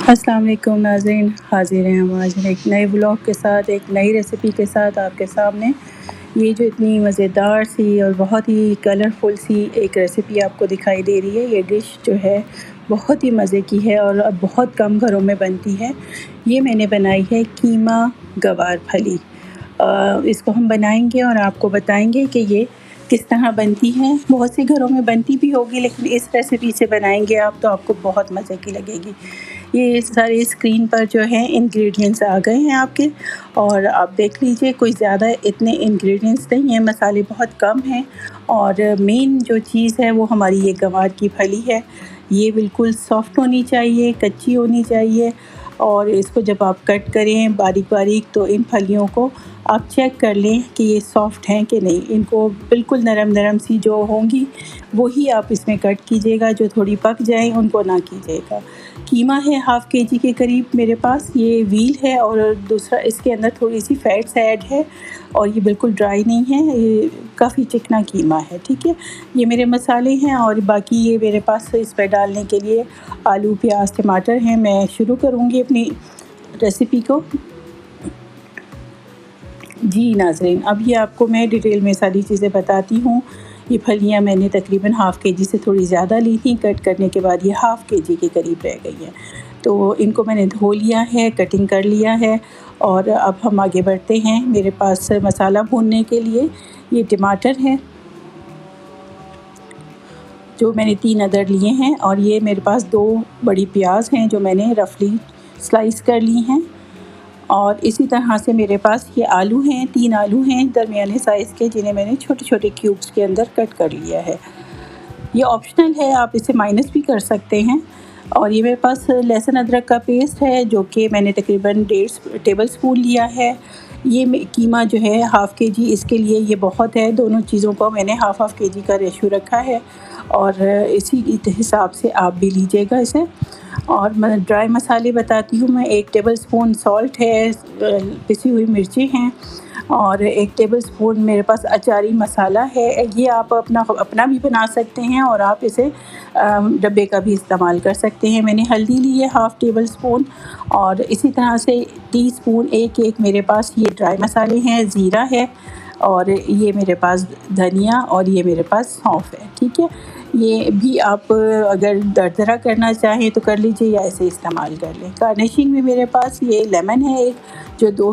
अस्सलाम वालेकुम नाज़रीन, हाज़िर हैं हम आज एक नए व्लॉग के साथ, एक नई रेसिपी के साथ आपके सामने। ये जो इतनी मज़ेदार सी और बहुत ही कलरफुल सी एक रेसिपी आपको दिखाई दे रही है, ये डिश जो है बहुत ही मज़े की है और अब बहुत कम घरों में बनती है। ये मैंने बनाई है कीमा गवार फली। इसको हम बनाएंगे और आपको बताएंगे कि ये किस तरह बनती है। बहुत से घरों में बनती भी होगी, लेकिन इस रेसिपी से बनाएंगे आप तो आपको बहुत मज़े की लगेगी। ये सारे स्क्रीन पर जो है इंग्रेडिएंट्स आ गए हैं आपके, और आप देख लीजिए कोई ज़्यादा इतने इंग्रेडिएंट्स नहीं हैं, मसाले बहुत कम हैं। और मेन जो चीज़ है वो हमारी ये गवार की फली है। ये बिल्कुल सॉफ्ट होनी चाहिए, कच्ची होनी चाहिए। और इसको जब आप कट करें बारीक बारीक तो इन फलियों को आप चेक कर लें कि ये सॉफ़्ट हैं कि नहीं। इनको बिल्कुल नरम नरम सी जो होंगी वही आप इसमें कट कीजिएगा, जो थोड़ी पक जाएं उनको ना कीजिएगा। कीमा है हाफ़ केजी के करीब मेरे पास, ये व्हील है और दूसरा इसके अंदर थोड़ी सी फ़ैट्स ऐड है और ये बिल्कुल ड्राई नहीं है, ये काफ़ी चिकना कीमा है। ठीक है, ये मेरे मसाले हैं और बाकी ये मेरे पास इस पर डालने के लिए आलू, प्याज, टमाटर हैं। मैं शुरू करूँगी अपनी रेसिपी को। जी नाज़रीन, अब ये आपको मैं डिटेल में सारी चीज़ें बताती हूँ। ये फलियाँ मैंने तकरीबन हाफ़ केजी से थोड़ी ज़्यादा ली थी, कट करने के बाद ये हाफ़ केजी के करीब रह गई हैं। तो इनको मैंने धो लिया है, कटिंग कर लिया है और अब हम आगे बढ़ते हैं। मेरे पास मसाला भूनने के लिए ये टमाटर हैं, जो मैंने 3 अदर लिए हैं, और ये मेरे पास 2 बड़ी प्याज हैं जो मैंने रफली स्लाइस कर ली हैं। और इसी तरह से मेरे पास ये आलू हैं, 3 आलू हैं दरमियाने साइज़ के, जिन्हें मैंने छोटे छोटे क्यूब्स के अंदर कट कर लिया है। ये ऑप्शनल है, आप इसे माइनस भी कर सकते हैं। और ये मेरे पास लहसुन अदरक का पेस्ट है जो कि मैंने तकरीबन 1.5 टेबल स्पून लिया है। ये कीमा जो है हाफ़ केजी, इसके लिए ये बहुत है। दोनों चीज़ों को मैंने हाफ़ केजी का रेशो रखा है और इसी हिसाब से आप भी लीजिएगा इसे। और मैं ड्राई मसाले बताती हूँ। मैं 1 टेबल स्पून सॉल्ट है, पिसी हुई मिर्ची हैं और 1 टेबल स्पून मेरे पास अचारी मसाला है। ये आप अपना भी बना सकते हैं और आप इसे डब्बे का भी इस्तेमाल कर सकते हैं। मैंने हल्दी ली है हाफ़ टेबल स्पून, और इसी तरह से टीस्पून एक मेरे पास ये ड्राई मसाले हैं। ज़ीरा है और ये मेरे पास धनिया, और ये मेरे पास सौंफ है। ठीक है, ये भी आप अगर दरदरा करना चाहें तो कर लीजिए या ऐसे इस्तेमाल कर लें। गार्निशिंग में मेरे पास ये लेमन है एक, जो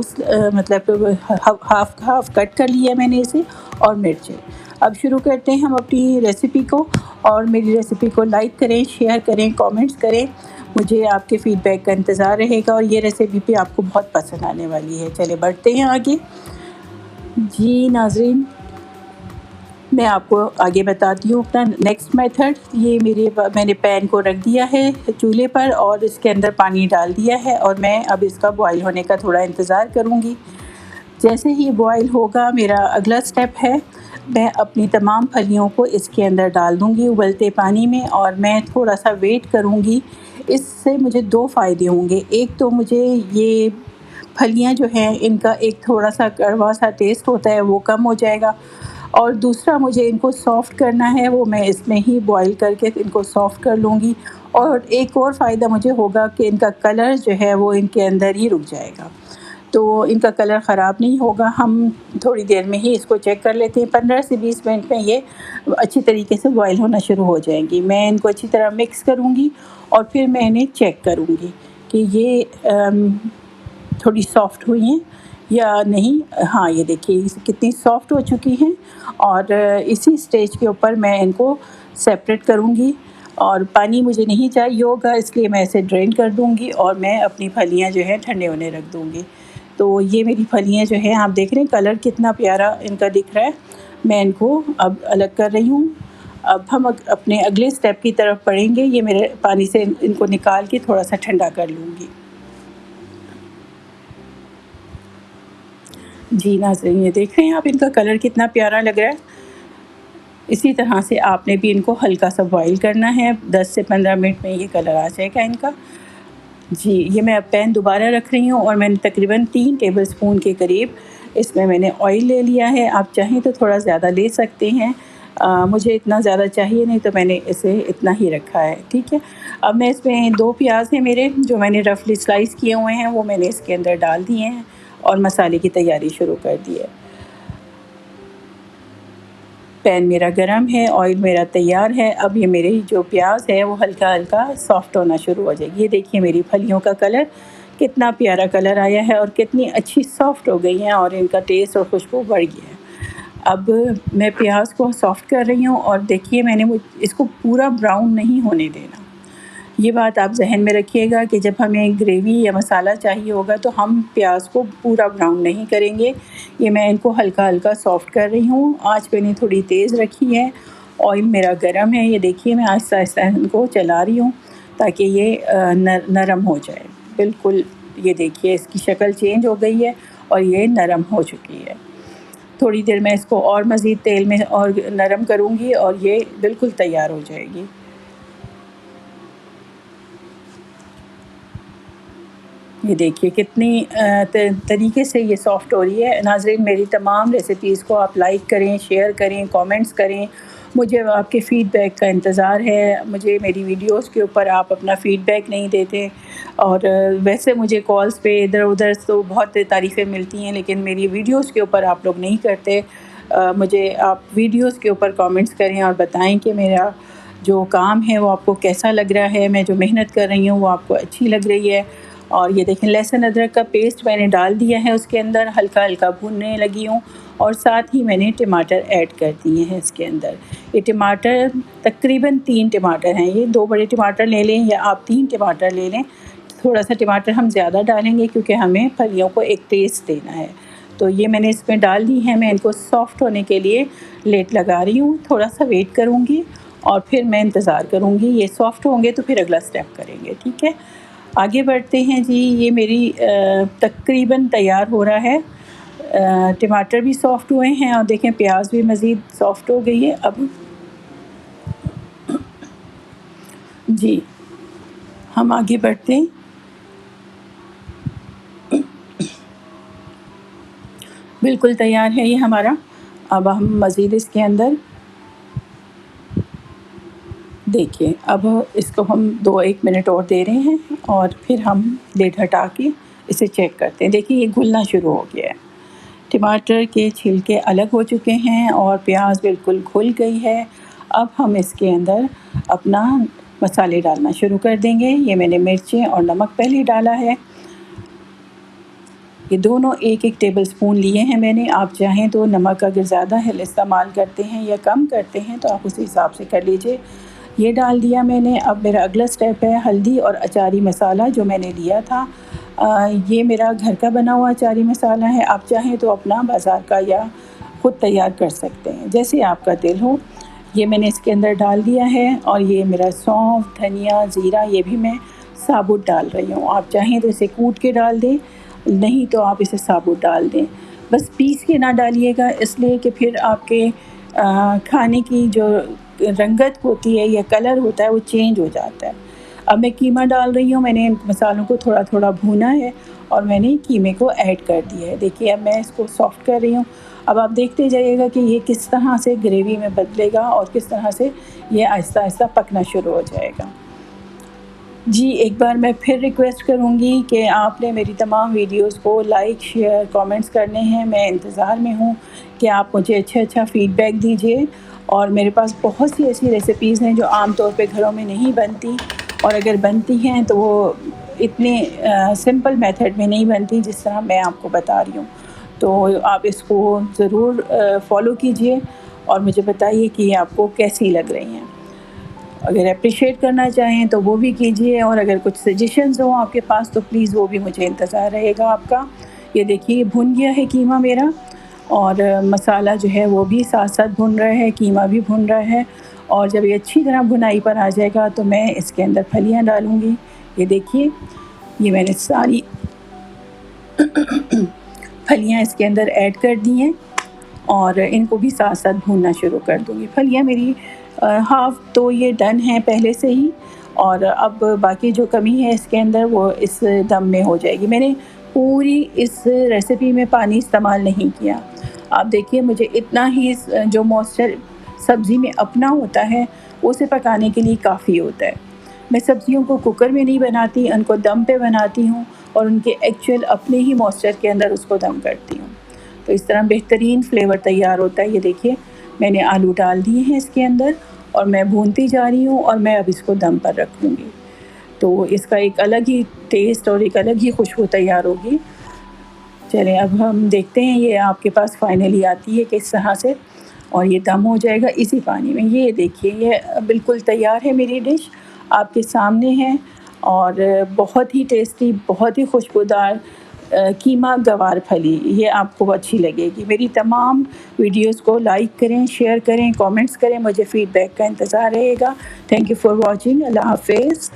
मतलब हाफ़ कट कर लिया मैंने इसे, और मिर्चें। अब शुरू करते हैं हम अपनी रेसिपी को, और मेरी रेसिपी को लाइक करें, शेयर करें, कमेंट्स करें। मुझे आपके फ़ीडबैक का इंतज़ार रहेगा और ये रेसिपी भी आपको बहुत पसंद आने वाली है। चलिए बढ़ते हैं आगे। जी नाज़रीन, मैं आपको आगे बताती हूँ अपना नेक्स्ट मेथड। ये मैंने पैन को रख दिया है चूल्हे पर और इसके अंदर पानी डाल दिया है, और मैं अब इसका बॉयल होने का थोड़ा इंतज़ार करूँगी। जैसे ही बॉयल होगा, मेरा अगला स्टेप है, मैं अपनी तमाम फलियों को इसके अंदर डाल दूँगी उबलते पानी में, और मैं थोड़ा सा वेट करूँगी। इससे मुझे 2 फ़ायदे होंगे। एक तो मुझे ये फलियाँ जो हैं इनका एक थोड़ा सा कड़वा सा टेस्ट होता है वो कम हो जाएगा, और दूसरा मुझे इनको सॉफ़्ट करना है, वो मैं इसमें ही बॉयल करके इनको सॉफ़्ट कर लूँगी। और एक और फ़ायदा मुझे होगा कि इनका कलर जो है वो इनके अंदर ही रुक जाएगा, तो इनका कलर ख़राब नहीं होगा। हम थोड़ी देर में ही इसको चेक कर लेते हैं। 15 से 20 मिनट में ये अच्छी तरीके से बॉयल होना शुरू हो जाएंगी। मैं इनको अच्छी तरह मिक्स करूँगी और फिर मैं इन्हें चेक करूँगी कि ये थोड़ी सॉफ़्ट हुई हैं या नहीं। हाँ, ये देखिए कितनी सॉफ़्ट हो चुकी हैं, और इसी स्टेज के ऊपर मैं इनको सेपरेट करूँगी। और पानी मुझे नहीं चाहिए होगा, इसलिए मैं इसे ड्रेन कर दूँगी और मैं अपनी फलियाँ जो हैं ठंडे होने रख दूँगी। तो ये मेरी फलियाँ जो हैं, आप देख रहे हैं कलर कितना प्यारा इनका दिख रहा है। मैं इनको अब अलग कर रही हूँ। अब हम अपने अगले स्टेप की तरफ बढ़ेंगे। ये मेरे पानी से इनको निकाल के थोड़ा सा ठंडा कर लूँगी। जी नाज़रीन, ये देख रहे हैं आप, इनका कलर कितना प्यारा लग रहा है। इसी तरह से आपने भी इनको हल्का सा बॉईल करना है। 10 से 15 मिनट में ये कलर आ जाएगा इनका। जी, ये मैं अब पैन दोबारा रख रही हूँ और मैंने तकरीबन 3 टेबल स्पून के करीब इसमें मैंने ऑयल ले लिया है। आप चाहें तो थोड़ा ज़्यादा ले सकते हैं, मुझे इतना ज़्यादा चाहिए नहीं तो मैंने इसे इतना ही रखा है, ठीक है। अब मैं इसमें 2 प्याज़ हैं मेरे जो मैंने रफ़ली स्लाइस किए हुए हैं, वो मैंने इसके अंदर डाल दिए हैं और मसाले की तैयारी शुरू कर दी है। पैन मेरा गरम है, ऑयल मेरा तैयार है। अब ये मेरी जो प्याज़ है वो हल्का-हल्का सॉफ्ट होना शुरू हो जाएगी। ये देखिए मेरी फलियों का कलर कितना प्यारा कलर आया है और कितनी अच्छी सॉफ्ट हो गई हैं और इनका टेस्ट और खुशबू बढ़ गई है। अब मैं प्याज़ को सॉफ्ट कर रही हूँ और देखिए मैंने वो इसको पूरा ब्राउन नहीं होने देना। ये बात आप ज़हन में रखिएगा कि जब हमें ग्रेवी या मसाला चाहिए होगा तो हम प्याज़ को पूरा ब्राउन नहीं करेंगे। ये मैं इनको हल्का-हल्का सॉफ्ट कर रही हूँ। आँच मैंने थोड़ी तेज़ रखी है, ऑयल मेरा गरम है। ये देखिए मैं आहिस्ता-आहिस्ता इनको चला रही हूँ ताकि ये नरम हो जाए। बिल्कुल ये देखिए इसकी शक्ल चेंज हो गई है और ये नरम हो चुकी है। थोड़ी देर मैं इसको और मज़ीद तेल में और नरम करूँगी और ये बिल्कुल तैयार हो जाएगी। ये देखिए कितनी तरीके से ये सॉफ़्ट हो रही है। नाज़रीन मेरी तमाम रेसिपीज़ को आप लाइक करें, शेयर करें, कमेंट्स करें। मुझे आपके फ़ीडबैक का इंतज़ार है। मुझे मेरी वीडियोज़ के ऊपर आप अपना फ़ीडबैक नहीं देते और वैसे मुझे कॉल्स पे इधर-उधर तो बहुत तारीफ़ें मिलती हैं लेकिन मेरी वीडियोज़ के ऊपर आप लोग नहीं करते। मुझे आप वीडियोज़ के ऊपर कमेंट्स करें और बताएँ कि मेरा जो काम है वो आपको कैसा लग रहा है, मैं जो मेहनत कर रही हूँ वो आपको अच्छी लग रही है। और ये देखें लहसुन अदरक का पेस्ट मैंने डाल दिया है उसके अंदर, हल्का-हल्का भूनने लगी हूँ और साथ ही मैंने टमाटर ऐड कर दिए हैं इसके अंदर। ये टमाटर तकरीबन 3 टमाटर हैं, ये 2 बड़े टमाटर ले लें या आप 3 टमाटर ले लें। थोड़ा-सा टमाटर हम ज़्यादा डालेंगे क्योंकि हमें फलियों को एक टेस्ट देना है। तो ये मैंने इसमें डाल दी हैं, मैं इनको सॉफ़्ट होने के लिए लेट लगा रही हूँ। थोड़ा-सा वेट करूँगी और फिर मैं इंतज़ार करूँगी। ये सॉफ़्ट होंगे तो फिर अगला स्टेप करेंगे, ठीक है? आगे बढ़ते हैं जी। ये मेरी तकरीबन तैयार हो रहा है। टमाटर भी सॉफ़्ट हुए हैं और देखें प्याज़ भी मज़ीद सॉफ़्ट हो गई है। अब जी, हम आगे बढ़ते हैं। बिल्कुल तैयार है ये हमारा। अब हम मज़ीद इसके अंदर देखिए अब इसको हम 2-1 मिनट और दे रहे हैं और फिर हम लिड हटा के इसे चेक करते हैं। देखिए ये घुलना शुरू हो गया है। टमाटर के छिलके अलग हो चुके हैं और प्याज बिल्कुल घुल गई है। अब हम इसके अंदर अपना मसाले डालना शुरू कर देंगे। ये मैंने मिर्चें और नमक पहले डाला है। ये दोनों 1-1 टेबलस्पून लिए हैं मैंने। आप चाहें तो नमक अगर ज़्यादा है इस्तेमाल करते हैं या कम करते हैं तो आप उस हिसाब से कर लीजिए। ये डाल दिया मैंने। अब मेरा अगला स्टेप है हल्दी और अचारी मसाला जो मैंने लिया था। ये मेरा घर का बना हुआ अचारी मसाला है। आप चाहें तो अपना बाज़ार का या ख़ुद तैयार कर सकते हैं, जैसे आपका दिल हो। ये मैंने इसके अंदर डाल दिया है और ये मेरा सौंफ, धनिया, ज़ीरा ये भी मैं साबुत डाल रही हूँ। आप चाहें तो इसे कूट के डाल दें, नहीं तो आप इसे साबुत डाल दें। बस पीस के ना डालिएगा इसलिए कि फिर आपके खाने की जो रंगत होती है या कलर होता है वो चेंज हो जाता है। अब मैं कीमा डाल रही हूँ। मैंने इन मसालों को थोड़ा-थोड़ा भूना है और मैंने कीमे को ऐड कर दिया है। देखिए अब मैं इसको सॉफ़्ट कर रही हूँ। अब आप देखते जाइएगा कि ये किस तरह से ग्रेवी में बदलेगा और किस तरह से ये आहिस्ता-आहिस्ता पकना शुरू हो जाएगा। जी, एक बार मैं फिर रिक्वेस्ट करूँगी कि आपने मेरी तमाम वीडियोज़ को लाइक, शेयर, कमेंट्स करने हैं। मैं इंतज़ार में हूँ कि आप मुझे अच्छा फ़ीडबैक दीजिए और मेरे पास बहुत सी ऐसी रेसिपीज़ हैं जो आम तौर पे घरों में नहीं बनती और अगर बनती हैं तो वो इतने सिंपल मेथड में नहीं बनती जिस तरह मैं आपको बता रही हूँ। तो आप इसको ज़रूर फ़ॉलो कीजिए और मुझे बताइए कि ये आपको कैसी लग रही हैं। अगर एप्रिशिएट करना चाहें तो वो भी कीजिए और अगर कुछ सजेशंस हों आपके पास तो प्लीज़ वो भी मुझे इंतज़ार रहेगा आपका। ये देखिए भुन गया है कीमा मेरा और मसाला जो है वो भी साथ-साथ भुन रहा है, कीमा भी भुन रहा है और जब ये अच्छी तरह भुनाई पर आ जाएगा तो मैं इसके अंदर फलियाँ डालूँगी। ये देखिए, ये मैंने सारी फलियाँ इसके अंदर ऐड कर दी हैं और इनको भी साथ-साथ भूनना शुरू कर दूँगी। फलियाँ मेरी हाफ़ तो ये डन है पहले से ही और अब बाकी जो कमी है इसके अंदर वो इस दम में हो जाएगी। मैंने पूरी इस रेसिपी में पानी इस्तेमाल नहीं किया। आप देखिए मुझे इतना ही जो मॉइस्चर सब्ज़ी में अपना होता है, उसे पकाने के लिए काफ़ी होता है। मैं सब्ज़ियों को कुकर में नहीं बनाती, उनको दम पे बनाती हूँ और उनके एक्चुअल अपने ही मॉइस्चर के अंदर उसको दम करती हूँ। तो इस तरह बेहतरीन फ्लेवर तैयार होता है। ये देखिए, मैंने आलू डाल दिए हैं इसके अंदर और मैं भूनती जा रही हूँ और मैं अब इसको दम पर रख दूँगी। तो इसका एक अलग ही टेस्ट और एक अलग ही खुशबू तैयार होगी। चलें, अब हम देखते हैं ये आपके पास फाइनली आती है किस तरह से, और ये दम हो जाएगा इसी पानी में। ये देखिए, ये बिल्कुल तैयार है मेरी डिश, आपके सामने है और बहुत ही टेस्टी, बहुत ही खुशबूदार कीमा गवार फली, ये आपको अच्छी लगेगी। मेरी तमाम वीडियोज़ को लाइक करें, शेयर करें, कमेंट्स करें, मुझे फ़ीडबैक का इंतज़ार रहेगा। Thank you for watching. अल्लाह हाफ़िज़।